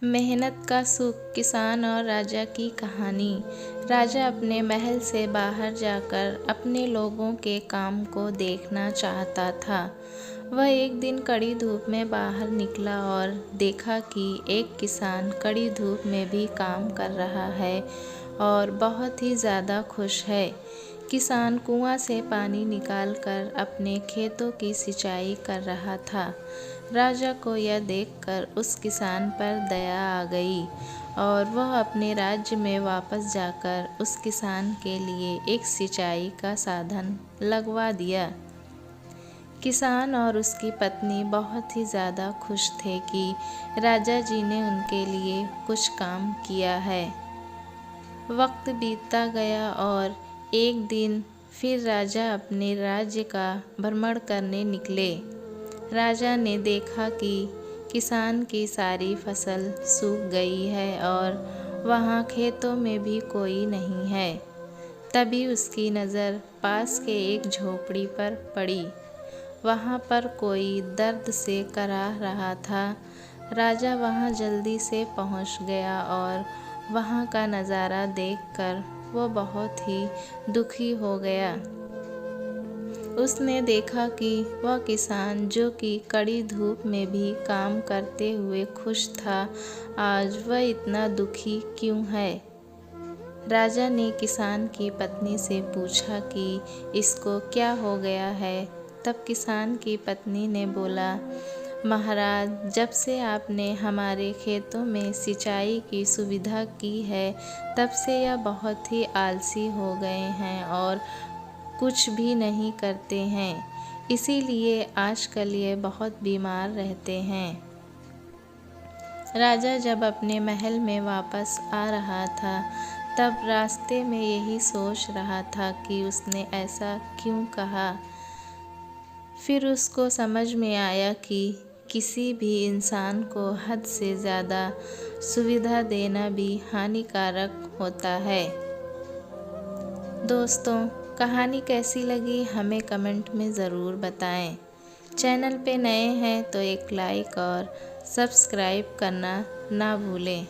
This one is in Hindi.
मेहनत का सुख, किसान और राजा की कहानी। राजा अपने महल से बाहर जाकर अपने लोगों के काम को देखना चाहता था। वह एक दिन कड़ी धूप में बाहर निकला और देखा कि एक किसान कड़ी धूप में भी काम कर रहा है और बहुत ही ज़्यादा खुश है। किसान कुआं से पानी निकालकर अपने खेतों की सिंचाई कर रहा था। राजा को यह देखकर उस किसान पर दया आ गई और वह अपने राज्य में वापस जाकर उस किसान के लिए एक सिंचाई का साधन लगवा दिया। किसान और उसकी पत्नी बहुत ही ज़्यादा खुश थे कि राजा जी ने उनके लिए कुछ काम किया है। वक्त बीतता गया और एक दिन फिर राजा अपने राज्य का भ्रमण करने निकले। राजा ने देखा कि किसान की सारी फसल सूख गई है और वहाँ खेतों में भी कोई नहीं है। तभी उसकी नज़र पास के एक झोपड़ी पर पड़ी। वहाँ पर कोई दर्द से कराह रहा था। राजा वहाँ जल्दी से पहुँच गया और वहाँ का नज़ारा देखकर वो बहुत ही दुखी हो गया। उसने देखा कि वह किसान जो कि कड़ी धूप में भी काम करते हुए खुश था, आज वह इतना दुखी क्यों है। राजा ने किसान की पत्नी से पूछा कि इसको क्या हो गया है। तब किसान की पत्नी ने बोला, महाराज, जब से आपने हमारे खेतों में सिंचाई की सुविधा की है, तब से यह बहुत ही आलसी हो गए हैं और कुछ भी नहीं करते हैं। इसीलिए आजकल ये बहुत बीमार रहते हैं। राजा जब अपने महल में वापस आ रहा था, तब रास्ते में यही सोच रहा था कि उसने ऐसा क्यों कहा। फिर उसको समझ में आया कि किसी भी इंसान को हद से ज़्यादा सुविधा देना भी हानिकारक होता है। दोस्तों, कहानी कैसी लगी हमें कमेंट में ज़रूर बताएं। चैनल पे नए हैं तो एक लाइक और सब्सक्राइब करना ना भूलें।